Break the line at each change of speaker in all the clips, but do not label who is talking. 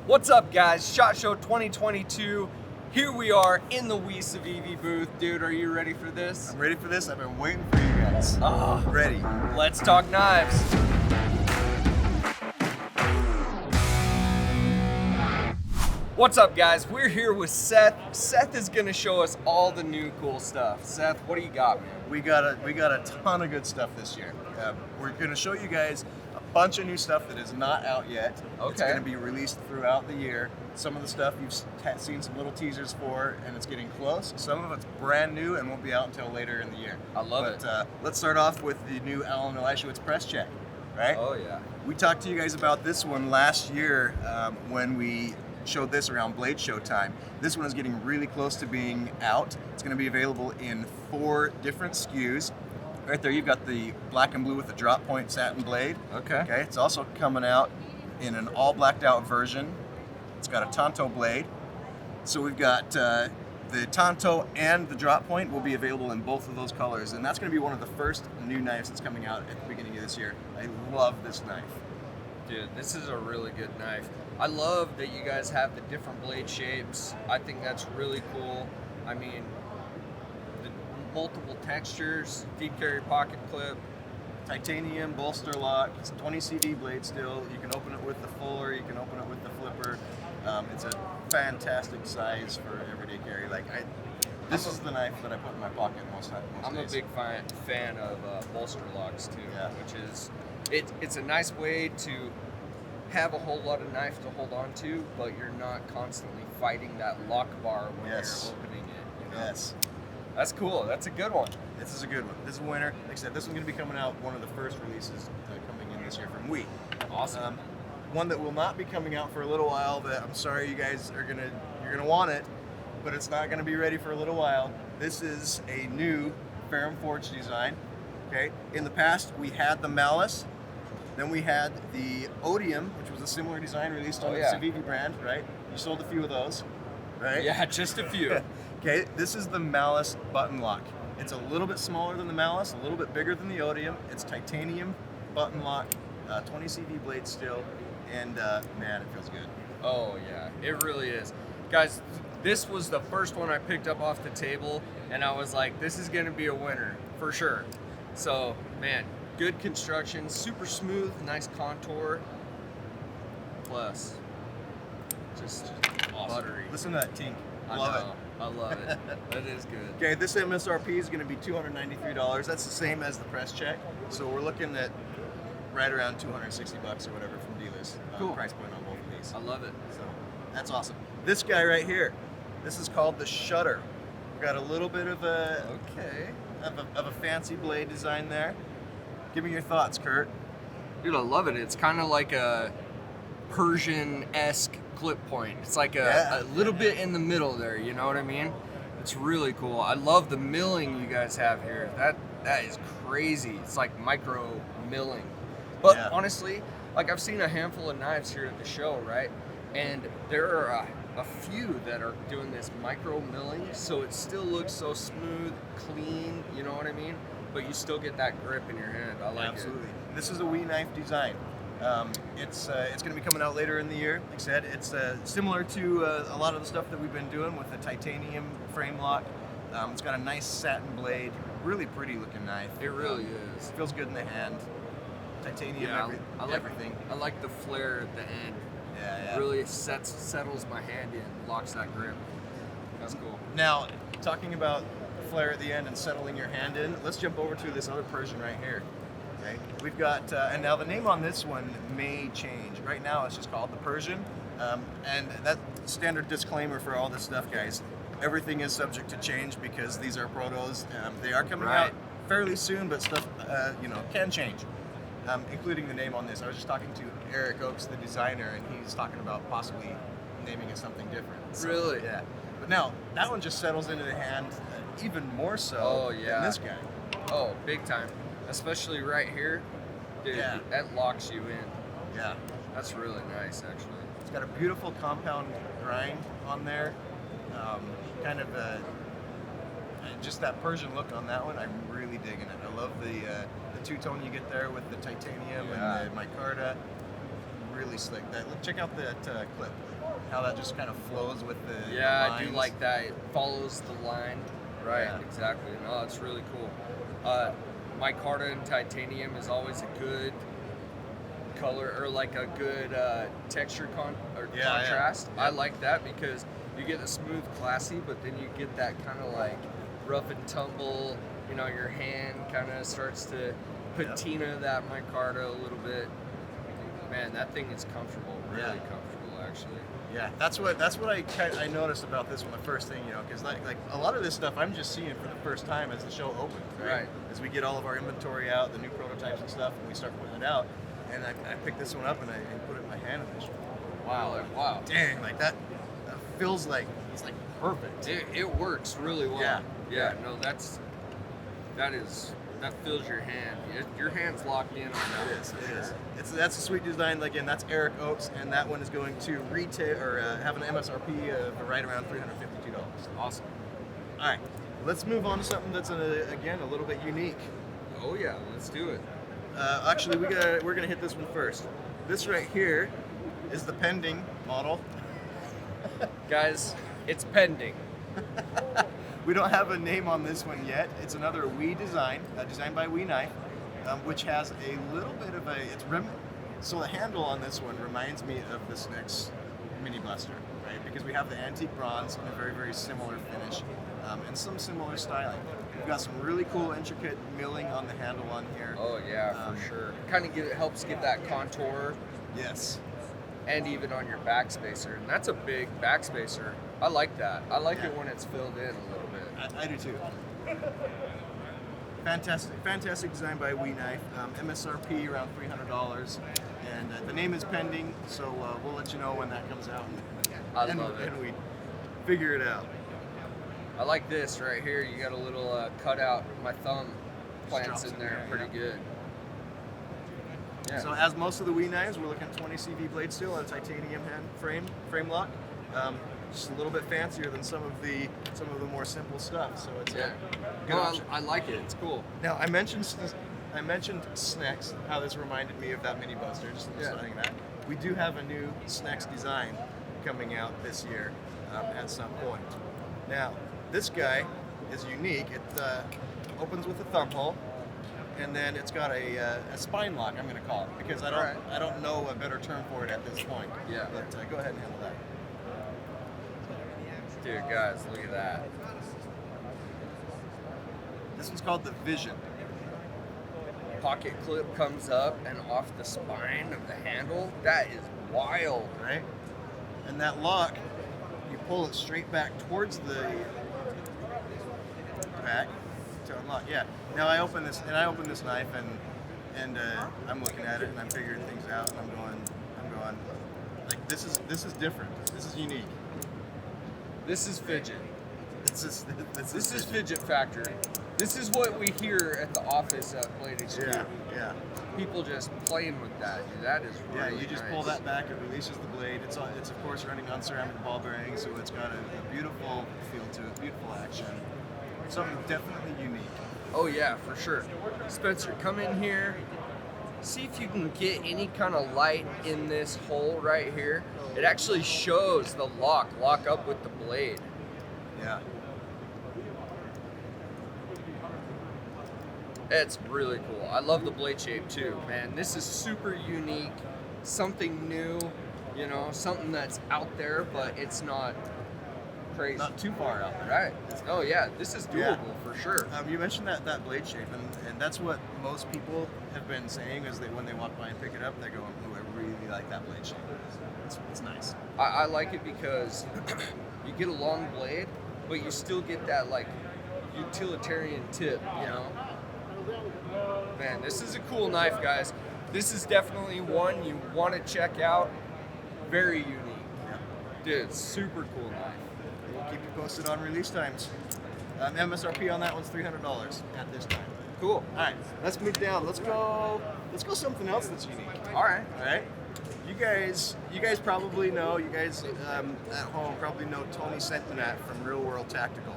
What's up, guys? SHOT Show 2022. Here we are in the CIVIVI booth. Dude, are you ready for this?
I'm ready for this. I've been waiting for you guys. Ready.
Let's talk knives. What's up, guys? We're here with Seth. Seth is gonna show us all the new cool stuff. Seth, what do you got, man?
We got a ton of good stuff this year. We're gonna show you guys a bunch of new stuff that is not out yet.
Okay.
It's gonna be released throughout the year. Some of the stuff you've seen some little teasers for, and it's getting close. Some of it's brand new and won't be out until later in the year.
I love it.
Let's start off with the new Alan Elishewitz press check, right?
Oh, yeah.
We talked to you guys about this one last year when we showed this around Blade Show time. This one is getting really close to being out. It's going to be available in 4 different SKUs. Right there, you've got the black and blue with the drop point satin blade.
Okay.
It's also coming out in an all blacked out version. It's got a Tonto blade. So we've got the Tonto and the drop point will be available in both of those colors, and that's going to be one of the first new knives that's coming out at the beginning of this year. I love this knife.
Dude, this is a really good knife. I love that you guys have the different blade shapes. I think that's really cool. I mean, the multiple textures, deep carry pocket clip.
Titanium bolster lock. It's a 20 CV blade still. You can open it with the fuller, you can open it with the flipper. It's a fantastic size for everyday carry. This is the knife that I put in my pocket most days.
I'm a big fan of bolster locks too,
Yeah.
which is it's a nice way to have a whole lot of knife to hold on to, but you're not constantly fighting that lock bar when
Yes.
you're opening it. You know?
Yes.
That's cool. That's a good one.
This is a good one. This is a winner. Like I said, this one's going to be coming out, one of the first releases coming in this year from We.
Awesome.
One that will not be coming out for a little while, that I'm sorry you guys you're gonna want it, but it's not gonna be ready for a little while. This is a new Ferrum Forge design. Okay. In the past we had the Malice, then we had the Odium, which was a similar design released on the CIVIVI brand, right? You sold a few of those, right?
Yeah, just a few.
Okay, this is the Malice button lock. It's a little bit smaller than the Malice, a little bit bigger than the Odium. It's titanium button lock, 20 CV blade still, and man, it feels good.
Oh yeah, it really is. Guys, this was the first one I picked up off the table, and I was like, this is gonna be a winner, for sure. So, man, good construction, super smooth, nice contour, plus just
Awesome.
buttery.
Listen to that tink.
I
Love
know. I love it. That is good.
Okay, this MSRP is going to be $293. That's the same as the press check. So we're looking at right around $260 or whatever from dealers.
Cool.
Price point on both of these.
I love it.
So that's awesome. This guy right here, this is called the Shutter. We've got a little bit of a of a fancy blade design there. Give me your thoughts, Kurt.
Dude, I love it. It's kind of like a Persian-esque clip point. It's like a little bit in the middle there, you know what I mean? It's really cool. I love the milling you guys have here. That is crazy. It's like micro milling. But honestly, like I've seen a handful of knives here at the show, right? And there are a few that are doing this micro milling, so it still looks so smooth, clean, you know what I mean? But you still get that grip in your hand. I like
Absolutely. This is a We knife design. It's going to be coming out later in the year. Like I said, it's similar to a lot of the stuff that we've been doing with the titanium frame lock. It's got a nice satin blade, really pretty looking knife.
It really is.
Feels good in the hand. Titanium, everything.
I like the flare at the end.
Yeah.
Really settles my hand in, locks that grip. That's cool.
Now, talking about the flare at the end and settling your hand in, let's jump over to this other Persian right here. Okay, we've got, and now the name on this one may change. Right now it's just called the Persian, and that standard disclaimer for all this stuff, guys. Everything is subject to change because these are protos. They are coming out fairly soon, but stuff, can change, including the name on this. I was just talking to Eric Oakes, the designer, and he's talking about possibly naming it something different. So,
really?
Yeah. But now, that one just settles into the hand even more so than this guy.
Oh, big time. Especially right here. Dude, that locks you in.
Yeah.
That's really nice, actually.
It's got a beautiful compound grind on there. Kind of just that Persian look on that one. I'm really digging it. I love the two-tone you get there with the titanium and the micarta. really slick. Check out that clip, how that just kind of flows with the
Yeah,
the
I do
lines.
like that. It follows the line. Right,
Yeah.
exactly. No, it's really cool. Micarta and titanium is always a good color, or like a good texture contrast.
Yeah.
I like that because you get the smooth, classy, but then you get that kind of like rough and tumble. You know, your hand kind of starts to patina that micarta a little bit. Man, that thing is comfortable, really comfortable, actually.
Yeah, that's what I noticed about this one. The first thing, because like a lot of this stuff I'm just seeing for the first time as the show opens.
Right.
As we get all of our inventory out, the new prototypes and stuff, and we start putting it out, and I picked this one up and I put it in my hand and just
Wow.
dang, like that feels like it's like perfect.
It works really well.
Yeah.
No, that fills your hand. Your hand's locked in on that.
It is. That's a sweet design. Again, that's Eric Oakes, and that one is going to retail or have an MSRP of right around $352.
Awesome.
All right, let's move on to something that's again a little bit unique.
Oh yeah, let's do it.
Actually, we're gonna hit this one first. This right here is the pending model.
Guys, it's pending.
We don't have a name on this one yet. It's another Wii design, designed by Wii Knife, which has a little bit of so the handle on this one reminds me of the SNEX Mini Blaster, right? Because we have the antique bronze and a very, very similar finish, and some similar styling. We've got some really cool, intricate milling on the handle on here.
Oh yeah, for sure. Kind of helps give that contour,
Yes.
and even on your backspacer. And that's a big backspacer. I like that. I like
Yeah.
it when it's filled in a little bit.
I do too. Fantastic design by Wii Knife. MSRP around $300, and the name is pending. So we'll let you know when that comes out.
I love it.
And we figure it out.
I like this right here. You got a little cutout. My thumb plants
Drops
in
in
there
there,
pretty good. Yeah.
So as most of the Wii knives, we're looking at 20 CV blade steel, a titanium frame lock. Just a little bit fancier than some of the more simple stuff. So it's
Yeah.
a good
No,
option.
I like it. It's cool.
Now I mentioned SNEX, how this reminded me of that Mini Buster. Just understanding that we do have a new SNEX design coming out this year at some point. Now this guy is unique. It opens with a thumb hole, and then it's got a spine lock. I'm going to call it because I don't know a better term for it at this point.
Yeah.
But go ahead and handle that.
Dude, guys, look at that.
This one's called the Vision.
Pocket clip comes up and off the spine of the handle. That is wild.
Right? And that lock, you pull it straight back towards the back to unlock. Yeah. Now I open this knife and I'm looking at it and I'm figuring things out and I'm going like this is different. This is unique.
This is fidget.
This
This is Fidget Factory. This is what we hear at the office at Blade HQ.
Yeah.
People just playing with that. Dude, that is
Yeah,
really
you just
nice.
pull that back, it releases the blade. It's of course running on ceramic ball bearings, so it's got a beautiful feel to it, beautiful action. Something definitely unique.
Oh yeah, for sure. Spencer, come in here. See if you can get any kind of light in this hole right here. It actually shows the lock up with the blade.
Yeah.
It's really cool. I love the blade shape too, man. This is super unique, something new, something that's out there, but it's not crazy.
Not too far out there.
Right. Oh yeah, this is doable for sure.
You mentioned that blade shape, and that's what most people have been saying is that when they walk by and pick it up, they're going, "Ooh, I really like that blade shape. It's nice."
I like it because you get a long blade, but you still get that like utilitarian tip, Man, this is a cool knife, guys. This is definitely one you want to check out. Very unique.
Yeah.
Dude, super cool knife.
We'll keep you posted on release times. MSRP on that one's $300 at this time.
Cool.
All right, let's move down. Let's go something else that's unique.
All right.
All right. You guys probably know. You guys at home probably know Tony Sentinat from Real World Tactical.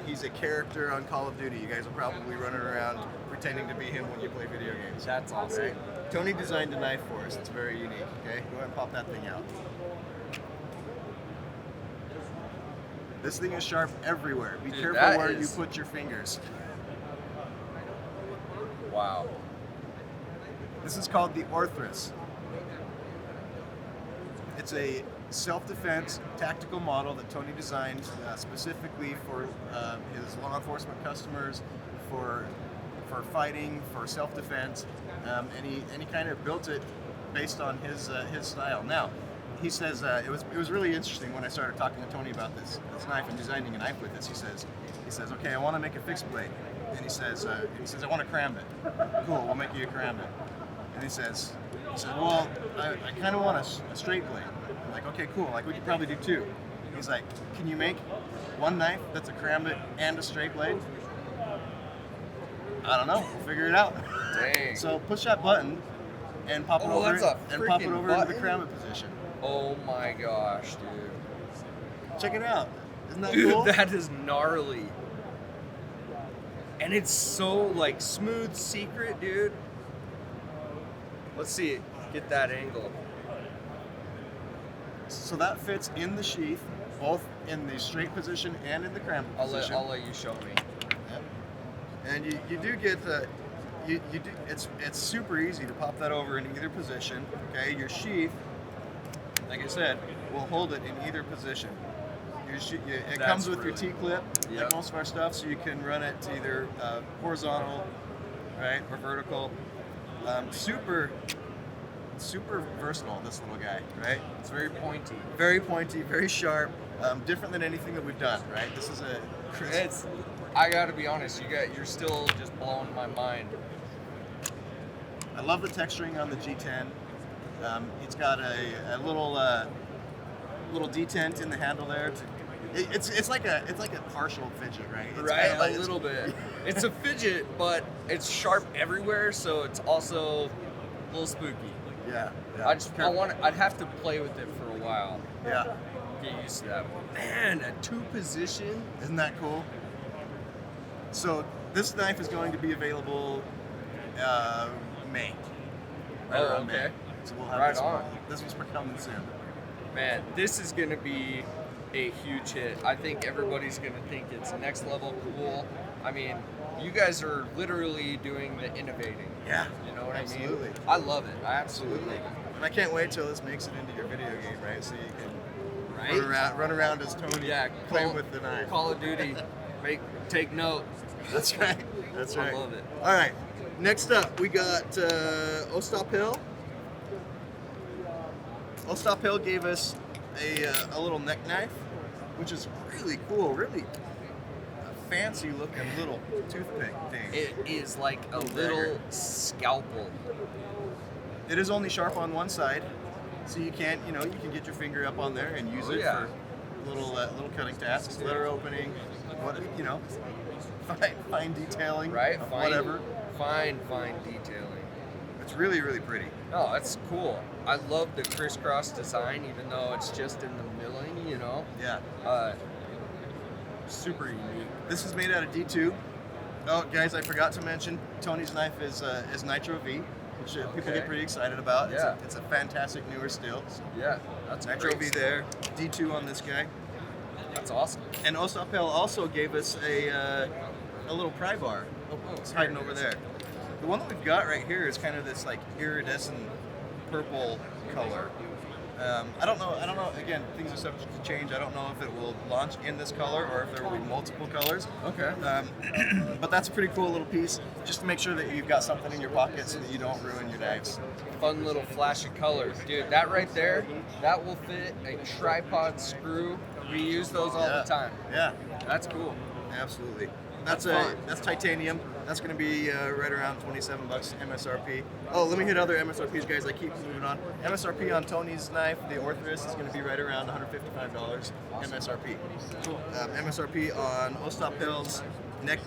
He's a character on Call of Duty. You guys will probably run around pretending to be him when you play video games.
That's awesome.
Okay? Tony designed a knife for us. It's very unique. Okay, go ahead and pop that thing out. This thing is sharp everywhere. Be
Dude,
careful where you put your fingers.
Wow.
This is called the Orthrus. It's a self-defense tactical model that Tony designed specifically for his law enforcement customers, for fighting, for self-defense, and he kind of built it based on his style. Now, he says it was really interesting when I started talking to Tony about this knife and designing a knife with this. He says, okay, I want to make a fixed blade, and he says I want to cram it. Cool, we'll make you a cram it. And he said, well, I kind of want a straight blade. I'm like, okay, cool. Like we could probably do two. He's like, can you make one knife that's a karambit and a straight blade? I don't know. We'll figure it out.
Dang.
So push that button and pop it over
that's a
and pop it
freaking
over
button?
into the karambit position.
Oh my gosh, dude.
Check it out. Isn't that
Dude,
cool?
that is gnarly. And it's so like smooth secret, dude. Let's see it. Get that angle.
So that fits in the sheath, both in the straight position and in the karambit position.
I'll let you show me.
Yep. And you do get the it's super easy to pop that over in either position. Okay, your sheath, like I said, will hold it in either position. It comes with your T-clip,
Yep.
like most of our stuff, so you can run it to either horizontal, right, or vertical. Super versatile, this little guy, right?
It's very pointy.
Very pointy, very sharp, different than anything that we've done, right? This is
I gotta be honest, you're still just blowing my mind.
I love the texturing on the G10. It's got a little detent in the handle there. It's like a partial fidget, right? It's
Right,
kinda like,
a little bit. It's a fidget, but it's sharp everywhere, so it's also a little spooky.
Yeah.
I'd have to play with it for a while.
Yeah.
Get used to that. Man, a two position.
Isn't that cool? So this knife is going to be available May.
Oh,
around May.
okay.
So we'll have
Right
this
on.
one. This one's coming soon.
Man, this is gonna be a huge hit. I think everybody's gonna think it's next level cool. I mean, you guys are literally doing the innovating.
Yeah.
You know what
Absolutely.
I mean? I love it. I absolutely.
And I can't wait till this makes it into your video game, right? So you can
Right?
run around as Tony,
Yeah.
playing with the knife.
Call of Duty. Take note.
That's right. That's right.
I love it.
All right. Next up, we got Ostap Hill. Ostap Hill gave us a little neck knife, which is really cool, really fancy looking little toothpick thing.
It is like a
Little
little
dagger.
scalpel.
It is only sharp on one side, so you can get your finger up on there and use it
Yeah.
for little cutting tasks, letter opening, fine detailing,
Right?
of whatever.
Fine detailing.
It's really, really pretty.
Oh, that's cool. I love the crisscross design, even though it's just in the milling, you know?
Yeah.
Super unique.
This is made out of D2. Oh, guys, I forgot to mention Tony's knife is Nitro V, which people
Okay.
get pretty excited about.
Yeah.
It's a fantastic newer steel.
Yeah, that's
Nitro
great
V there, D2 on this guy.
That's awesome.
And Ostap Hill also gave us a little pry bar. It's hiding over there. The one that we've got right here is kind of this like iridescent purple color. I don't know. Again, things are subject to change. I don't know if it will launch in this color or if there will be multiple colors.
Okay.
But that's a pretty cool little piece, just to make sure that you've got something in your pocket so that you don't ruin your knives.
Fun little flash of colors. Dude, that right there, that will fit a tripod screw. We use those all the time.
Yeah,
That's cool.
absolutely.
That's fun.
That's titanium. That's going to be right around $27 MSRP. Oh, let me hit other MSRPs, guys. I keep moving on. MSRP on Tony's knife, the Orthrus, is going to be right around $155 MSRP.
Cool.
MSRP on Ostap Hill's neck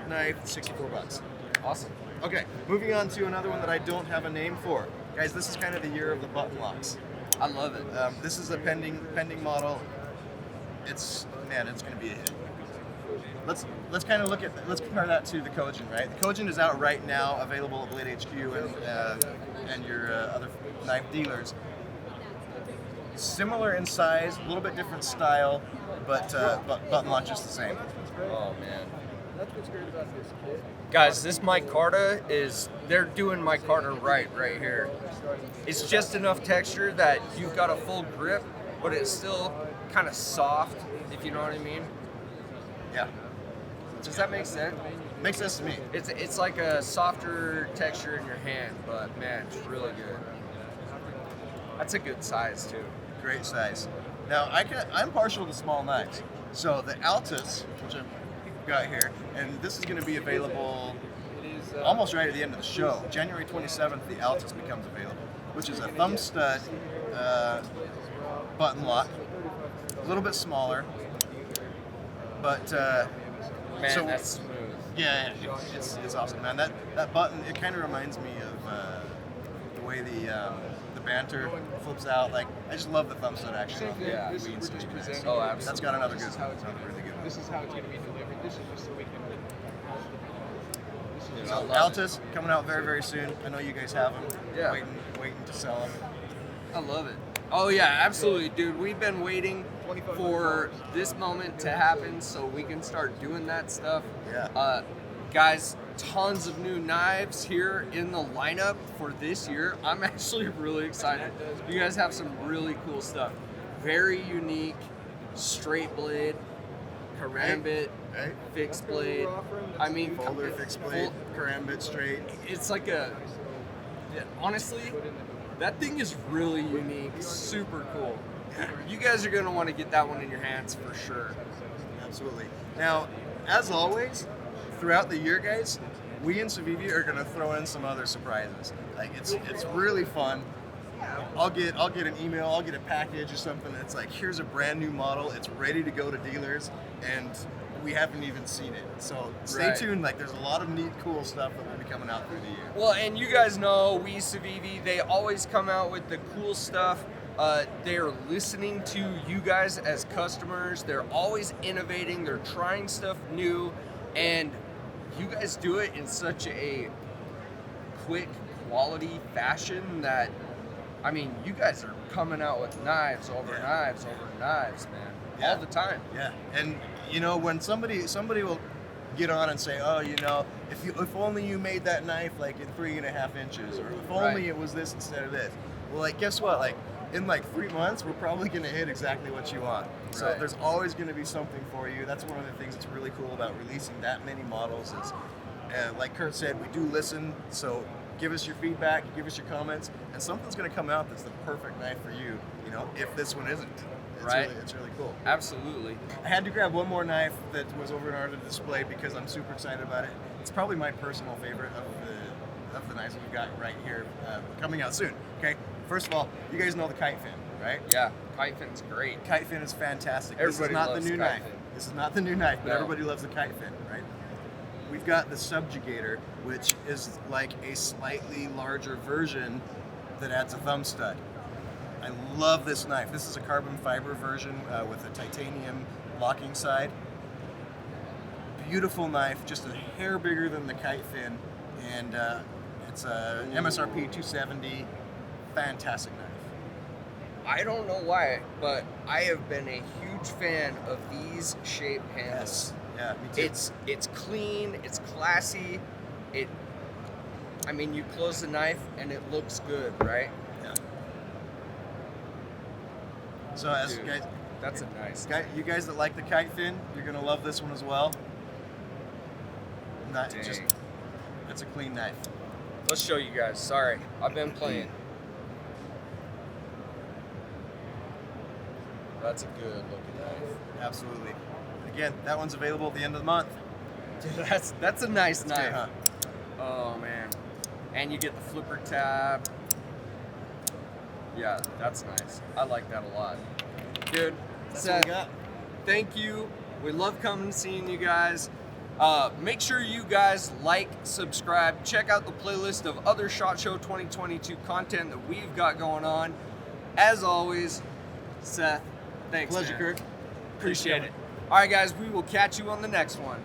knife, $64.
Awesome.
Okay, moving on to another one that I don't have a name for. Guys, this is kind of the year of the button locks.
I love it.
This is a pending model. It's going to be a hit. let's kind of let's compare that to the Kojin, right? The Kojin is out right now, available at Blade HQ and your other knife dealers. Similar in size, a little bit different style, but button launch is the same.
Oh man. Guys, this micarta they're doing micarta right here. It's just enough texture that you've got a full grip, but it's still kind of soft, if you know what I mean.
Yeah.
Does that make sense?
Makes sense to me.
It's like a softer texture in your hand, but man, it's really good. That's a good size too.
Great size. Now I'm partial to small knives. So the Altus, which I've got here, and this is going to be available almost right at the end of the show. January 27th, the Altus becomes available, which is a thumb stud button lock, a little bit smaller, but
man,
so,
that's smooth.
Yeah, it's awesome, man. That button, it kind of reminds me of the way the banter flips out. Like, I just love the thumb stud action.
Yeah,
Oh, absolutely. That's got another good one. Another really good one.
This is how it's going to be delivered. This is just so we can.
So Altus coming out very, very soon. I know you guys have them.
Yeah.
Waiting to sell them.
I love it. Oh yeah, absolutely, dude. We've been waiting for this moment to happen so we can start doing that stuff.
Yeah.
Guys, tons of new knives here in the lineup for this year. I'm actually really excited. You guys have some really cool stuff. Very unique, straight blade, karambit, fixed blade. I mean,
Folder, fixed blade, karambit, straight.
it's like honestly, that thing is really unique, super cool. You guys are gonna want to get that one in your hands for sure.
Absolutely. Now, as always, throughout the year, guys, we in CIVIVI are gonna throw in some other surprises. Like it's really fun. I'll get an email, I'll get a package or something that's like, here's a brand new model, it's ready to go to dealers, and we haven't even seen it. So stay tuned, like there's a lot of neat, cool stuff that will be coming out through the year.
Well, and you guys know, we CIVIVI, they always come out with the cool stuff. They're listening to you guys as customers. They're always innovating, they're trying stuff new, and you guys do it in such a quick, quality fashion that, I mean, you guys are coming out with knives over knives over knives, man, all the time.
Yeah, and you know, when somebody will get on and say, oh, you know, if only you made that knife like in 3.5 inches, or if only it was this instead of this. Well, like, guess what? Like, in like 3 months, we're probably going to hit exactly what you want. So there's always going to be something for you. That's one of the things that's really cool about releasing that many models is, like Kurt said, we do listen. So give us your feedback, give us your comments, and something's going to come out that's the perfect knife for you. You know, if this one isn't. It's really cool.
Absolutely.
I had to grab one more knife that was over in our display because I'm super excited about it. It's probably my personal favorite of the knives we've got right here, coming out soon. Okay, first of all, you guys know the kite fin, right?
Yeah, kite fin's great.
Kite fin is fantastic.
Everybody
this is not
loves
the new
kite
knife.
fin.
This is not the new knife, but
No.
everybody loves the kite fin, right? We've got the Subjugator, which is like a slightly larger version that adds a thumb stud. I love this knife. This is a carbon fiber version with a titanium locking side. Beautiful knife, just a hair bigger than the kite fin, and it's a MSRP 270. Fantastic knife.
I don't know why, but I have been a huge fan of these shape handles.
Yeah, me too.
It's clean, it's classy. I mean, you close the knife and it looks good, right?
Yeah. So as
Dude,
guys,
that's a nice.
you guys that like the kite fin, you're gonna love this one as well.
Dang.
It's a clean knife.
Let's show you guys. Sorry, I've been playing. That's a good looking knife.
Absolutely. Again, that one's available at the end of the month.
Dude, that's a nice
That's
knife.
good, huh?
Oh man, and you get the flipper tab. Yeah, that's nice. I like that a lot, dude.
That's
Seth,
what we got.
thank you. We love coming and seeing you guys. Make sure you guys like, subscribe, check out the playlist of other SHOT Show 2022 content that we've got going on. As always, Seth, thanks,
Pleasure,
man.
Kirk.
Appreciate it. All right, guys, we will catch you on the next one.